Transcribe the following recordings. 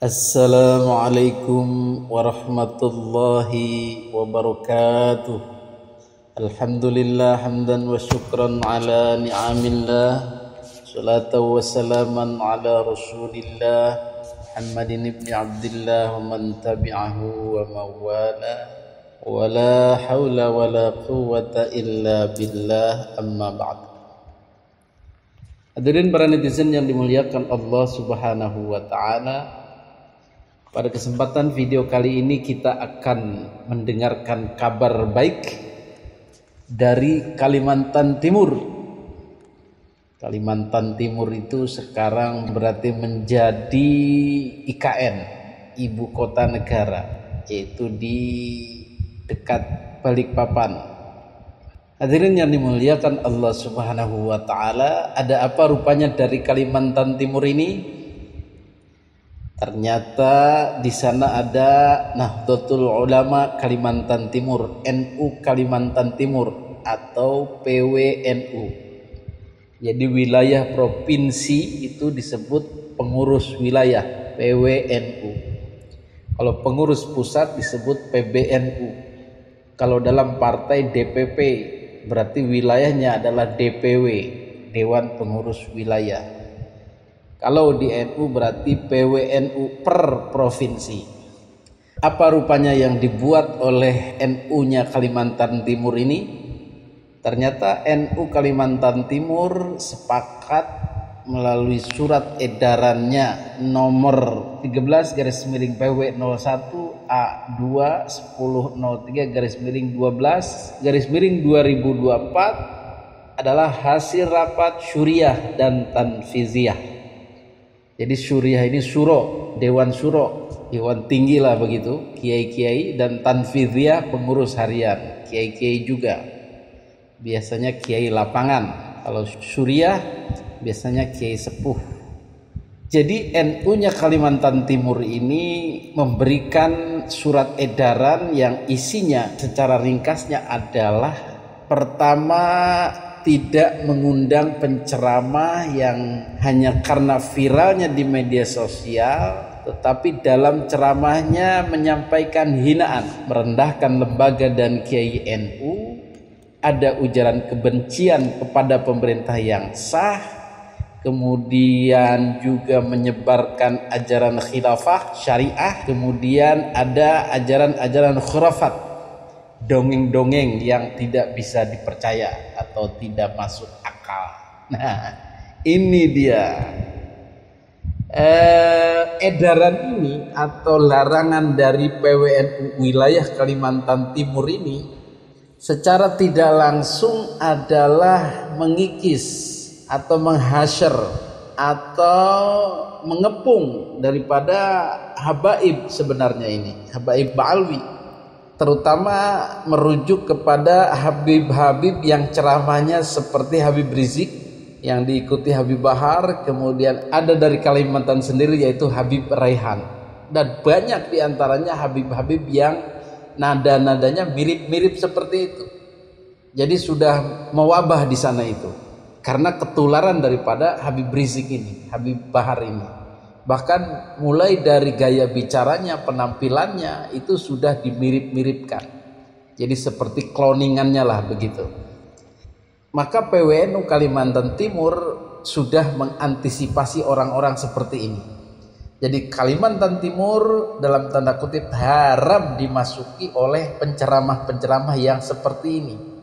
Assalamualaikum warahmatullahi wabarakatuh. Alhamdulillah hamdan wa syukran ala ni'amillah. Salatu wa salaman ala rasulillah Muhammadin ibn Abdillah wa man tabi'ahu wa mawala. Wa la hawla wa la quwwata illa billah, amma ba'd. Hadirin para netizen yang dimuliakan Allah subhanahu wa ta'ala, pada kesempatan video kali ini kita akan mendengarkan kabar baik dari Kalimantan Timur. Kalimantan Timur itu sekarang berarti menjadi IKN, ibu kota negara, yaitu di dekat Balikpapan. Hadirin yang dimuliakan Allah Subhanahu wa taala, ada apa rupanya dari Kalimantan Timur ini? Ternyata di sana ada Nahdlatul Ulama Kalimantan Timur, NU Kalimantan Timur atau PWNU. Jadi wilayah provinsi itu disebut pengurus wilayah, PWNU. Kalau pengurus pusat disebut PBNU. Kalau dalam partai DPP berarti wilayahnya adalah DPW, Dewan Pengurus Wilayah. Kalau di NU berarti PWNU per provinsi. Apa rupanya yang dibuat oleh NU-nya Kalimantan Timur ini? Ternyata NU Kalimantan Timur sepakat melalui surat edarannya nomor 13-PW01A21003-12-2024 adalah hasil rapat syuriah dan tanfiziyah. Jadi syuriah ini suro, dewan suro, dewan tinggi lah begitu, kiai-kiai, dan tanfidhiyah pengurus harian, kiai-kiai juga. Biasanya kiai lapangan. Kalau syuriah biasanya kiai sepuh. Jadi NU-nya Kalimantan Timur ini memberikan surat edaran yang isinya secara ringkasnya adalah: pertama, tidak mengundang penceramah yang hanya karena viralnya di media sosial, tetapi dalam ceramahnya menyampaikan hinaan, merendahkan lembaga dan kiai NU, ada ujaran kebencian kepada pemerintah yang sah, kemudian juga menyebarkan ajaran khilafah syariah, kemudian ada ajaran-ajaran khurafat, dongeng-dongeng yang tidak bisa dipercaya atau tidak masuk akal. Nah, ini dia edaran ini atau larangan dari PWNU wilayah Kalimantan Timur ini secara tidak langsung adalah mengikis atau menghasyar atau mengepung daripada habaib sebenarnya ini, habaib Ba'alwi, terutama merujuk kepada Habib-Habib yang ceramahnya seperti Habib Rizik yang diikuti Habib Bahar, kemudian ada dari Kalimantan sendiri yaitu Habib Raihan, dan banyak diantaranya Habib-Habib yang nada-nadanya mirip-mirip seperti itu. Jadi sudah mewabah di sana itu karena ketularan daripada Habib Rizik ini, Habib Bahar ini. Bahkan mulai dari gaya bicaranya, penampilannya itu sudah dimirip-miripkan. Jadi seperti kloningannya lah begitu. Maka PWNU Kalimantan Timur sudah mengantisipasi orang-orang seperti ini. Jadi Kalimantan Timur dalam tanda kutip haram dimasuki oleh penceramah-penceramah yang seperti ini.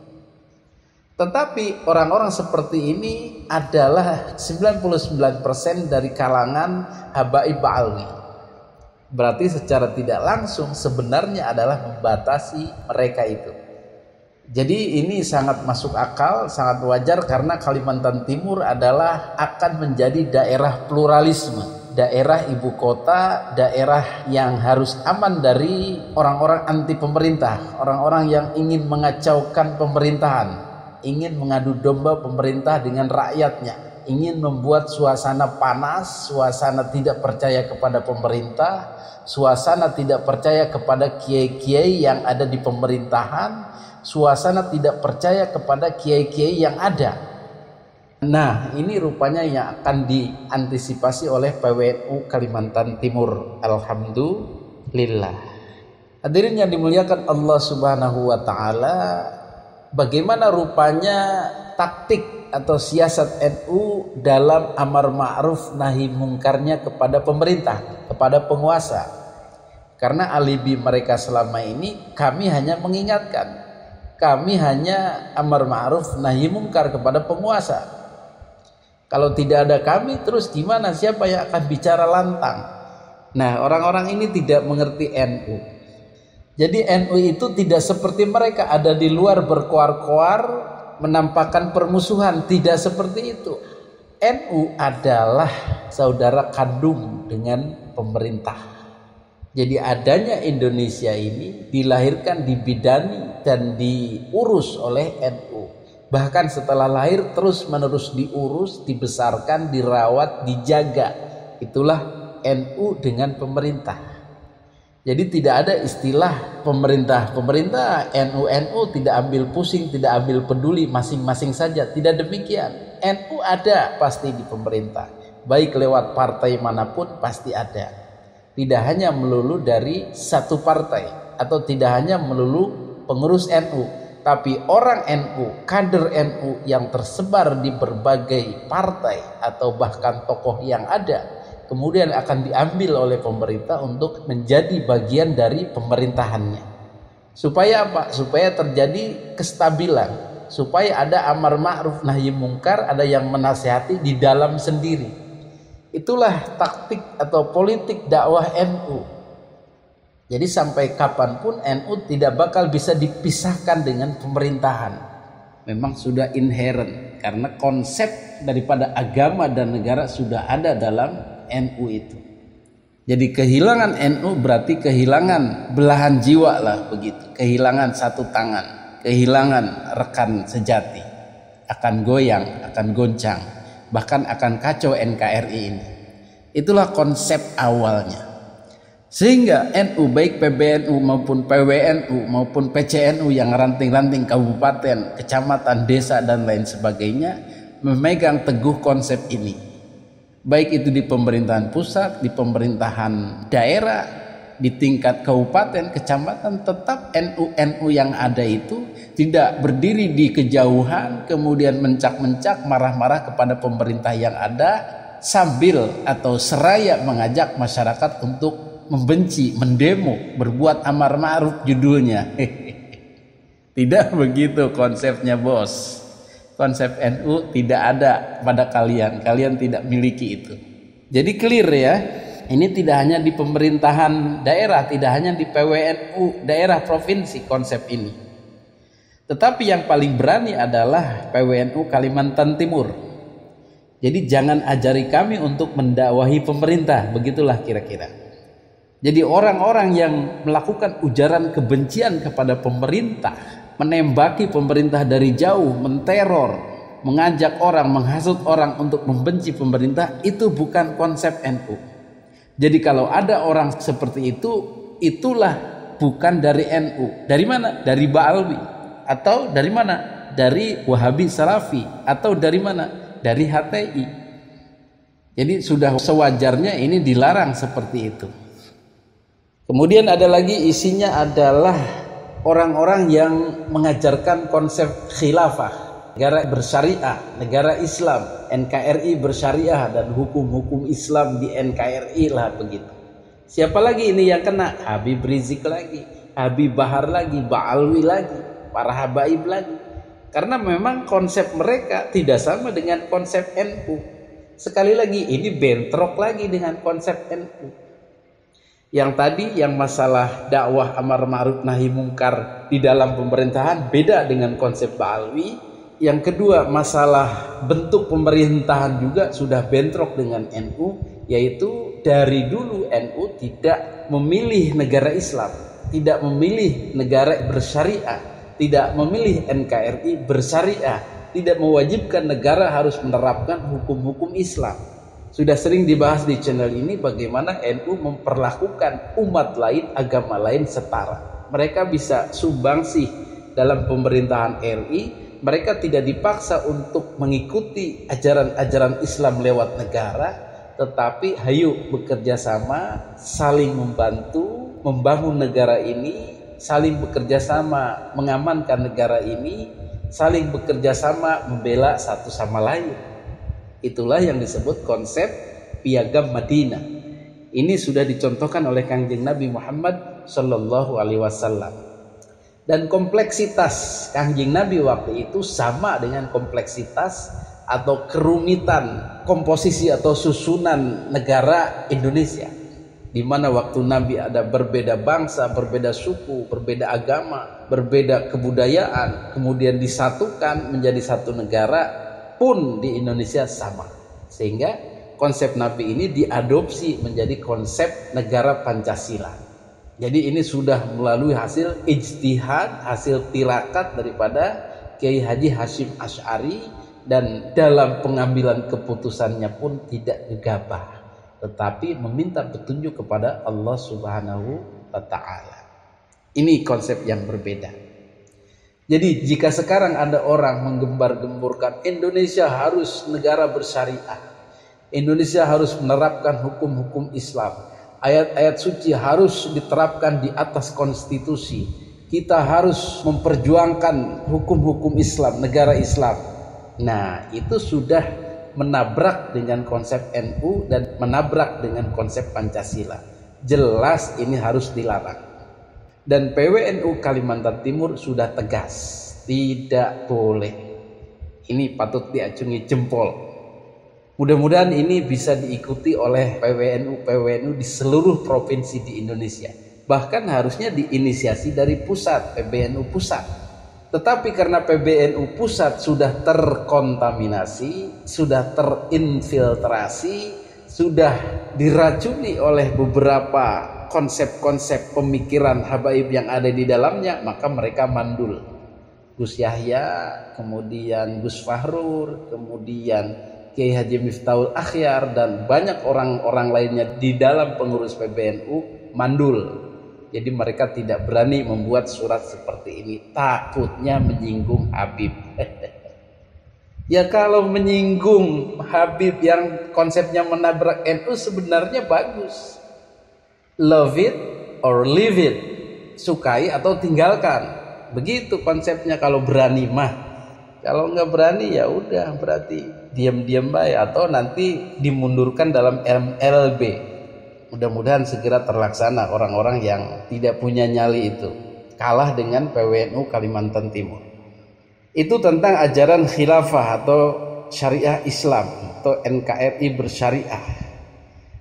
Tetapi orang-orang seperti ini adalah 99% dari kalangan habaib Ba'alwi. Berarti secara tidak langsung sebenarnya adalah membatasi mereka itu. Jadi ini sangat masuk akal, sangat wajar karena Kalimantan Timur adalah akan menjadi daerah pluralisme, daerah ibu kota, daerah yang harus aman dari orang-orang anti pemerintah, orang-orang yang ingin mengacaukan pemerintahan, ingin mengadu domba pemerintah dengan rakyatnya, ingin membuat suasana panas, suasana tidak percaya kepada pemerintah, suasana tidak percaya kepada kiai-kiai yang ada di pemerintahan, suasana tidak percaya kepada kiai-kiai yang ada. Nah, ini rupanya yang akan diantisipasi oleh PWNU Kalimantan Timur. Alhamdulillah. Hadirin yang dimuliakan Allah Subhanahu wa taala, bagaimana rupanya taktik atau siasat NU dalam amar ma'ruf nahi mungkarnya kepada pemerintah, kepada penguasa. Karena alibi mereka selama ini, kami hanya mengingatkan, kami hanya amar ma'ruf nahi mungkar kepada penguasa. Kalau tidak ada kami, terus gimana? Siapa yang akan bicara lantang? Nah, orang-orang ini tidak mengerti NU. Jadi NU itu tidak seperti mereka ada di luar berkoar-koar menampakkan permusuhan, tidak seperti itu. NU adalah saudara kandung dengan pemerintah. Jadi adanya Indonesia ini dilahirkan, dibidani dan diurus oleh NU. Bahkan setelah lahir terus menerus diurus, dibesarkan, dirawat, dijaga. Itulah NU dengan pemerintah. Jadi tidak ada istilah pemerintah NU tidak ambil pusing, tidak ambil peduli, masing-masing saja. Tidak demikian. NU ada pasti di pemerintah, baik lewat partai manapun pasti ada. Tidak hanya melulu dari satu partai atau tidak hanya melulu pengurus NU, tapi orang NU, kader NU yang tersebar di berbagai partai atau bahkan tokoh yang ada, kemudian akan diambil oleh pemerintah untuk menjadi bagian dari pemerintahannya. Supaya apa? Supaya terjadi kestabilan, supaya ada amar ma'ruf nahi mungkar, ada yang menasihati di dalam sendiri. Itulah taktik atau politik dakwah NU. Jadi sampai kapanpun NU tidak bakal bisa dipisahkan dengan pemerintahan. Memang sudah inherent, karena konsep daripada agama dan negara sudah ada dalam NU itu. Jadi kehilangan NU berarti kehilangan belahan jiwa lah begitu. Kehilangan satu tangan, kehilangan rekan sejati. Akan goyang, akan goncang, bahkan akan kacau NKRI ini. Itulah konsep awalnya. Sehingga NU baik PBNU maupun PWNU maupun PCNU yang ranting-ranting kabupaten, kecamatan, desa dan lain sebagainya memegang teguh konsep ini. Baik itu di pemerintahan pusat, di pemerintahan daerah, di tingkat kabupaten, kecamatan, tetap NU yang ada itu tidak berdiri di kejauhan kemudian mencak-mencak, marah-marah kepada pemerintah yang ada sambil atau seraya mengajak masyarakat untuk membenci, mendemo, berbuat amar ma'ruf judulnya. Tidak begitu konsepnya, bos. Konsep NU tidak ada pada kalian tidak miliki itu. Jadi clear ya, ini tidak hanya di pemerintahan daerah, tidak hanya di PWNU daerah provinsi konsep ini. Tetapi yang paling berani adalah PWNU Kalimantan Timur. Jadi jangan ajari kami untuk mendakwahi pemerintah, begitulah kira-kira. Jadi orang-orang yang melakukan ujaran kebencian kepada pemerintah, menembaki pemerintah dari jauh, menteror, mengajak orang, menghasut orang untuk membenci pemerintah, itu bukan konsep NU. Jadi kalau ada orang seperti itu, itulah bukan dari NU. Dari mana? Dari Ba'alwi. Atau dari mana? Dari Wahabi Salafi. Atau dari mana? Dari HTI. Jadi sudah sewajarnya ini dilarang seperti itu. Kemudian ada lagi isinya adalah orang-orang yang mengajarkan konsep khilafah, negara bersyariah, negara Islam, NKRI bersyariah dan hukum-hukum Islam di NKRI lah begitu. Siapa lagi ini yang kena? Habib Rizik lagi, Habib Bahar lagi, Ba'alwi lagi, para habaib lagi. Karena memang konsep mereka tidak sama dengan konsep NU. Sekali lagi ini bentrok lagi dengan konsep NU. Yang tadi yang masalah dakwah amar ma'ruf nahi mungkar di dalam pemerintahan beda dengan konsep Ba'alwi. Yang kedua masalah bentuk pemerintahan juga sudah bentrok dengan NU, yaitu dari dulu NU tidak memilih negara Islam, tidak memilih negara bersyariah, tidak memilih NKRI bersyariah, tidak mewajibkan negara harus menerapkan hukum-hukum Islam. Sudah sering dibahas di channel ini bagaimana NU memperlakukan umat lain, agama lain setara. Mereka bisa sumbangsih dalam pemerintahan RI, mereka tidak dipaksa untuk mengikuti ajaran-ajaran Islam lewat negara, tetapi hayu bekerja sama, saling membantu membangun negara ini, saling bekerja sama mengamankan negara ini, saling bekerja sama membela satu sama lain. Itulah yang disebut konsep Piagam Madinah. Ini sudah dicontohkan oleh Kangjeng Nabi Muhammad Sallallahu Alaihi Wasallam. Dan kompleksitas Kangjeng Nabi waktu itu sama dengan kompleksitas atau kerumitan komposisi atau susunan negara Indonesia, di mana waktu Nabi ada berbeda bangsa, berbeda suku, berbeda agama, berbeda kebudayaan, kemudian disatukan menjadi satu negara pun di Indonesia sama. Sehingga konsep Nabi ini diadopsi menjadi konsep negara Pancasila. Jadi ini sudah melalui hasil ijtihad, hasil tirakat daripada Kiai Haji Hashim Asy'ari, dan dalam pengambilan keputusannya pun tidak gegabah, tetapi meminta petunjuk kepada Allah Subhanahu wa Ta'ala. Ini konsep yang berbeda. Jadi jika sekarang ada orang menggembar-gemburkan Indonesia harus negara bersyariah, Indonesia harus menerapkan hukum-hukum Islam, ayat-ayat suci harus diterapkan di atas konstitusi, kita harus memperjuangkan hukum-hukum Islam, negara Islam. Nah, itu sudah menabrak dengan konsep NU dan menabrak dengan konsep Pancasila. Jelas ini harus dilarang. Dan PWNU Kalimantan Timur sudah tegas, tidak boleh. Ini patut diacungi jempol. Mudah-mudahan ini bisa diikuti oleh PWNU di seluruh provinsi di Indonesia. Bahkan harusnya diinisiasi dari pusat, PBNU pusat. Tetapi karena PBNU pusat sudah terkontaminasi, sudah terinfiltrasi, sudah diracuni oleh beberapa konsep-konsep pemikiran habaib yang ada di dalamnya, maka mereka mandul. Gus Yahya, kemudian Gus Fahrur, kemudian Kiai Haji Miftahul Akhyar, dan banyak orang-orang lainnya di dalam pengurus PBNU mandul. Jadi mereka tidak berani membuat surat seperti ini, takutnya menyinggung Habib. Ya kalau menyinggung Habib yang konsepnya menabrak NU sebenarnya bagus. Love it or leave it, sukai atau tinggalkan. Begitu konsepnya kalau berani mah. Kalau nggak berani ya udah, berarti diam-diam baik atau nanti dimundurkan dalam MLB. Mudah-mudahan segera terlaksana orang-orang yang tidak punya nyali itu. Kalah dengan PWNU Kalimantan Timur. Itu tentang ajaran khilafah atau syariah Islam atau NKRI bersyariah.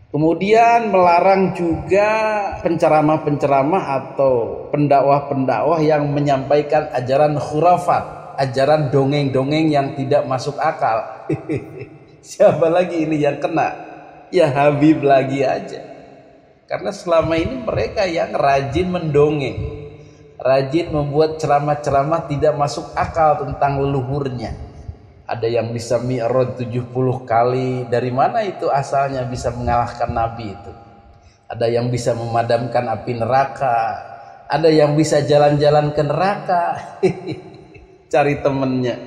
Kemudian melarang juga penceramah-penceramah atau pendakwah-pendakwah yang menyampaikan ajaran khurafat, ajaran dongeng-dongeng yang tidak masuk akal. Siapa lagi ini yang kena? Ya Habib lagi aja. Karena selama ini mereka yang rajin mendongeng, rajin membuat ceramah-ceramah tidak masuk akal tentang leluhurnya. Ada yang bisa mi'raj 70 kali. Dari mana itu asalnya bisa mengalahkan Nabi itu? Ada yang bisa memadamkan api neraka. Ada yang bisa jalan-jalan ke neraka. Cari temennya.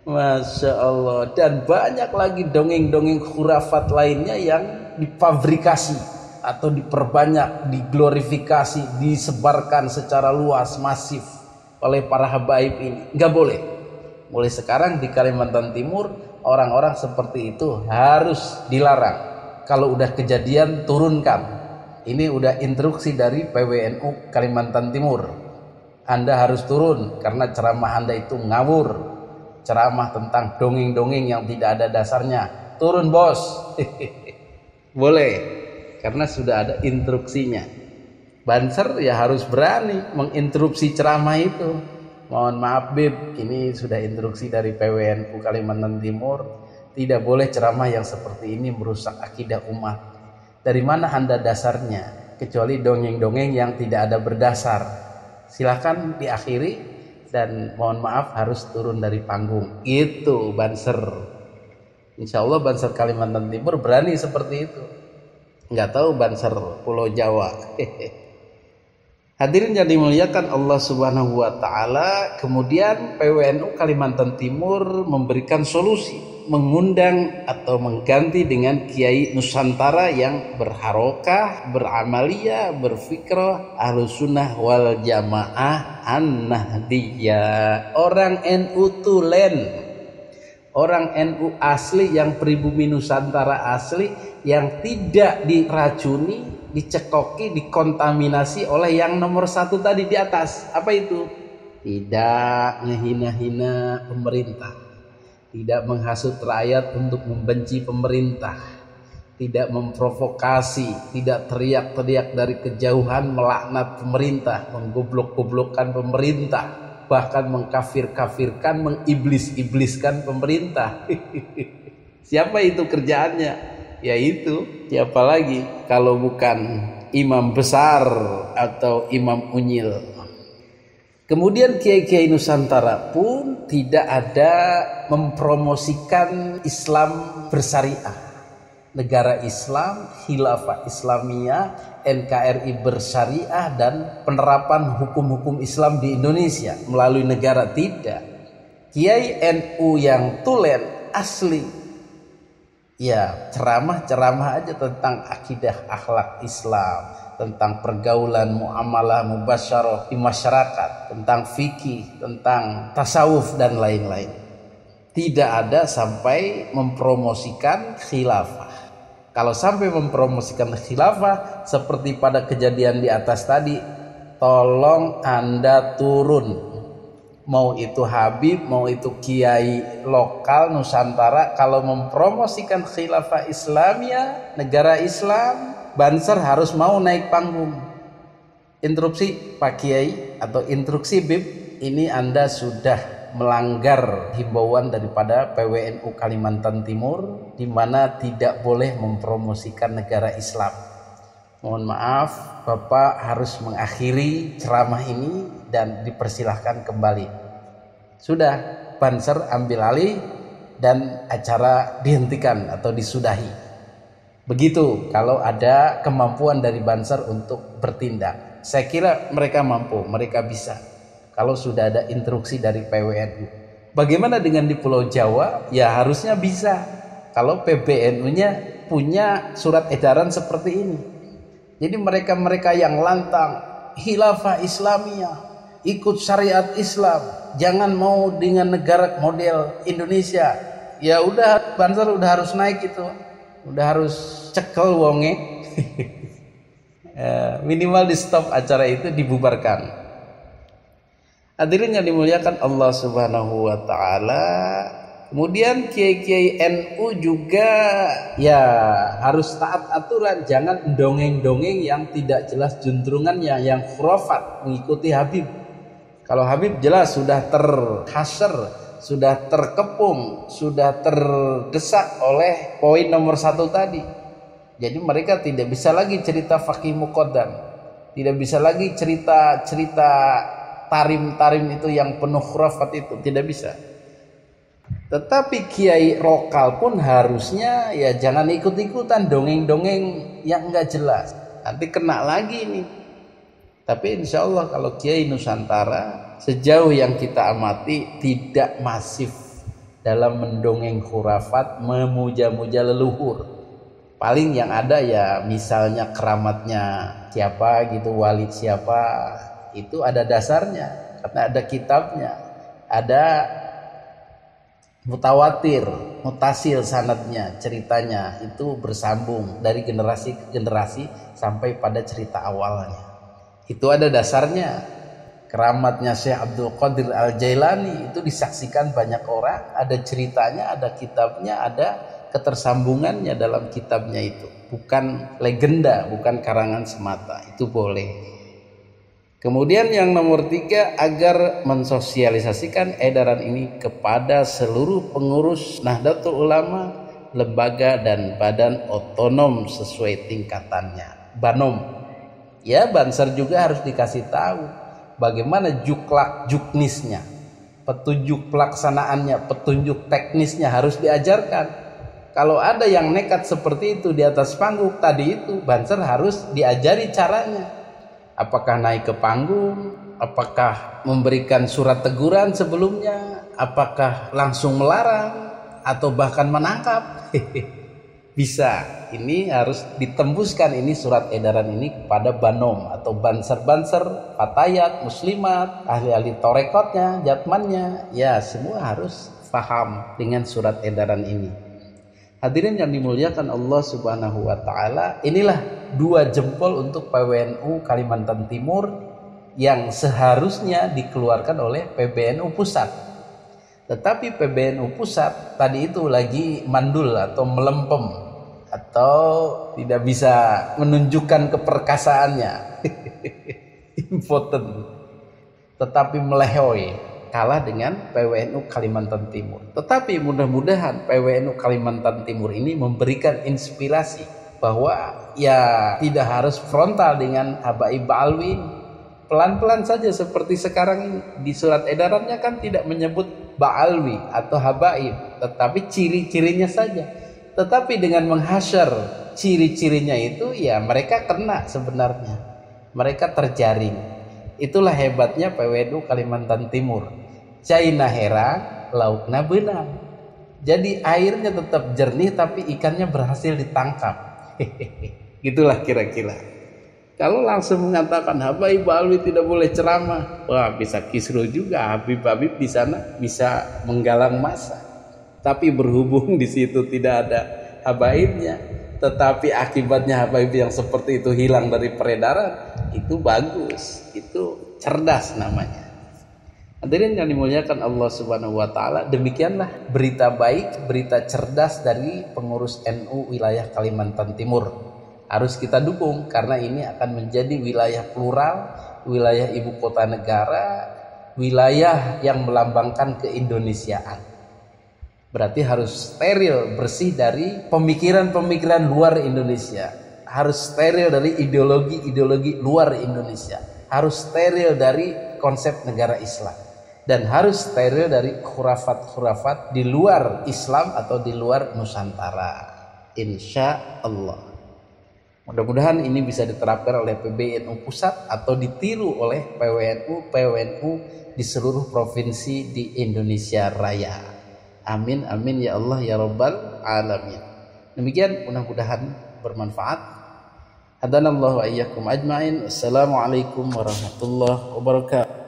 Masya Allah. Dan banyak lagi dongeng-dongeng khurafat lainnya yang difabrikasi atau diperbanyak, diglorifikasi, disebarkan secara luas, masif oleh para habaib ini. Nggak boleh. Mulai sekarang di Kalimantan Timur orang-orang seperti itu harus dilarang. Kalau udah kejadian turunkan. Ini udah instruksi dari PWNU Kalimantan Timur. Anda harus turun karena ceramah Anda itu ngawur. Ceramah tentang dongeng-dongeng yang tidak ada dasarnya. Turun bos. Boleh. Karena sudah ada instruksinya. Banser ya harus berani menginterupsi ceramah itu. Mohon maaf Bib, ini sudah instruksi dari PWNU Kalimantan Timur. Tidak boleh ceramah yang seperti ini merusak akidah umat. Dari mana Anda dasarnya? Kecuali dongeng-dongeng yang tidak ada berdasar. Silakan diakhiri dan mohon maaf harus turun dari panggung. Itu Banser. Insya Allah Banser Kalimantan Timur berani seperti itu. Nggak tahu Banser Pulau Jawa. Hadirin yang dimuliakan Allah Subhanahu wa taala, kemudian PWNU Kalimantan Timur memberikan solusi, mengundang atau mengganti dengan Kiai Nusantara yang berharokah, beramaliyah, berfikrah Ahlus Sunnah wal Jamaah An-Nahdiyah. Orang NU tulen, orang NU asli yang pribumi Nusantara asli, yang tidak diracuni, dicekoki, dikontaminasi oleh yang nomor satu tadi di atas. Apa itu? Tidak ngehina-hina pemerintah, tidak menghasut rakyat untuk membenci pemerintah, tidak memprovokasi, tidak teriak-teriak dari kejauhan melaknat pemerintah, menggoblok-goblokkan pemerintah, bahkan mengkafir-kafirkan, mengiblis-ibliskan pemerintah. Siapa itu kerjaannya? Yaitu siapa lagi kalau bukan imam besar atau imam unyil. Kemudian kiai-kiai Nusantara pun tidak ada mempromosikan Islam bersyariah, negara Islam, khilafah Islamiyah, NKRI bersyariah, dan penerapan hukum-hukum Islam di Indonesia melalui negara. Tidak. Kiai NU yang tulen asli, ya ceramah-ceramah aja tentang akidah akhlak Islam, tentang pergaulan muamalah mubasyarah di masyarakat, tentang fikih, tentang tasawuf dan lain-lain. Tidak ada sampai mempromosikan khilafah. Kalau sampai mempromosikan khilafah seperti pada kejadian di atas tadi, tolong Anda turun. Mau itu Habib, mau itu kiai lokal Nusantara, kalau mempromosikan khilafah Islamiyah, negara Islam, Banser harus mau naik panggung. Interupsi Pak Kiai atau instruksi Bib, ini Anda sudah melanggar himbauan daripada PWNU Kalimantan Timur, di mana tidak boleh mempromosikan negara Islam. Mohon maaf, Bapak harus mengakhiri ceramah ini dan dipersilahkan kembali. Sudah, Banser ambil alih dan acara dihentikan atau disudahi. Begitu kalau ada kemampuan dari Banser untuk bertindak. Saya kira mereka mampu, mereka bisa. Kalau sudah ada instruksi dari PWNU. Bagaimana dengan di Pulau Jawa? Ya harusnya bisa. Kalau PBNU-nya punya surat edaran seperti ini. Jadi mereka-mereka yang lantang khilafah Islamiyah, ikut syariat Islam, jangan mau dengan negara model Indonesia, ya udah Banser udah harus naik itu, udah harus cekel wonge. Minimal di stop acara itu, dibubarkan. Hadirin yang dimuliakan Allah Subhanahu wa taala. Kemudian kiai-kiai NU juga ya harus taat aturan, jangan dongeng-dongeng yang tidak jelas juntrungannya, yang khurafat, mengikuti Habib. Kalau Habib jelas sudah terhasar, sudah terkepung, sudah terdesak oleh poin nomor 1 tadi. Jadi mereka tidak bisa lagi cerita Faqih Muqaddam, tidak bisa lagi cerita-cerita tarim-tarim itu yang penuh khurafat itu, tidak bisa. Tetapi kiai lokal pun harusnya ya jangan ikut-ikutan dongeng-dongeng yang enggak jelas, nanti kena lagi nih. Tapi insya Allah kalau kiai Nusantara sejauh yang kita amati tidak masif dalam mendongeng khurafat, memuja-muja leluhur. Paling yang ada ya misalnya keramatnya siapa gitu, wali siapa, itu ada dasarnya karena ada kitabnya, ada mutawatir, mutasil sanadnya, ceritanya itu bersambung dari generasi ke generasi sampai pada cerita awalnya. Itu ada dasarnya. Keramatnya Syekh Abdul Qadir Al-Jailani itu disaksikan banyak orang, ada ceritanya, ada kitabnya, ada ketersambungannya dalam kitabnya itu. Bukan legenda, bukan karangan semata. Itu boleh. Kemudian yang nomor 3, agar mensosialisasikan edaran ini kepada seluruh pengurus Nahdlatul Ulama, lembaga dan badan otonom sesuai tingkatannya. Banom. Ya, Banser juga harus dikasih tahu bagaimana juklak juknisnya, petunjuk pelaksanaannya, petunjuk teknisnya harus diajarkan. Kalau ada yang nekat seperti itu di atas panggung tadi itu, Banser harus diajari caranya. Apakah naik ke panggung? Apakah memberikan surat teguran sebelumnya? Apakah langsung melarang? Atau bahkan menangkap? Bisa. Ini harus ditembuskan ini surat edaran ini kepada banom atau banser-banser, fatayat, muslimat, ahli-ahli torekotnya, jatmannya. Ya, semua harus paham dengan surat edaran ini. Hadirin yang dimuliakan Allah Subhanahu wa taala, inilah 2 jempol untuk PWNU Kalimantan Timur yang seharusnya dikeluarkan oleh PBNU Pusat. Tetapi PBNU Pusat tadi itu lagi mandul atau melempem atau tidak bisa menunjukkan keperkasaannya. Impotent. Tetapi melehoi, kalah dengan PWNU Kalimantan Timur. Tetapi mudah-mudahan PWNU Kalimantan Timur ini memberikan inspirasi bahwa ya tidak harus frontal dengan Habaib Alwi. Pelan-pelan saja seperti sekarang ini. Di surat edarannya kan tidak menyebut Ba'alwi atau Habaib, tetapi ciri-cirinya saja. Tetapi dengan menghasyar ciri-cirinya itu, ya mereka kena sebenarnya. Mereka terjaring. Itulah hebatnya PWNU Kalimantan Timur. Caina herang, laukna benang. Jadi airnya tetap jernih tapi ikannya berhasil ditangkap. Gitulah kira-kira. Kalau langsung mengatakan Habaib Alwi tidak boleh ceramah, wah bisa kisruh juga. Habib-habib di sana bisa menggalang massa. Tapi berhubung di situ tidak ada habaibnya, tetapi akibatnya habaib yang seperti itu hilang dari peredaran, itu bagus, itu cerdas namanya. Hadirin yang dimuliakan Allah Subhanahu wa taala, demikianlah berita baik, berita cerdas dari pengurus NU wilayah Kalimantan Timur. Harus kita dukung karena ini akan menjadi wilayah plural, wilayah ibu kota negara, wilayah yang melambangkan keindonesiaan. Berarti harus steril, bersih dari pemikiran-pemikiran luar Indonesia. Harus steril dari ideologi-ideologi luar Indonesia. Harus steril dari konsep negara Islam. Dan harus steril dari khurafat-khurafat di luar Islam atau di luar Nusantara. Insya Allah. Mudah-mudahan ini bisa diterapkan oleh PBNU Pusat atau ditiru oleh PWNU di seluruh provinsi di Indonesia Raya. Amin amin ya Allah ya Rabbal alamin. Demikian, mudah-mudahan bermanfaat. Hadanallahu wa iyyakum ajmain. Assalamualaikum warahmatullahi wabarakatuh.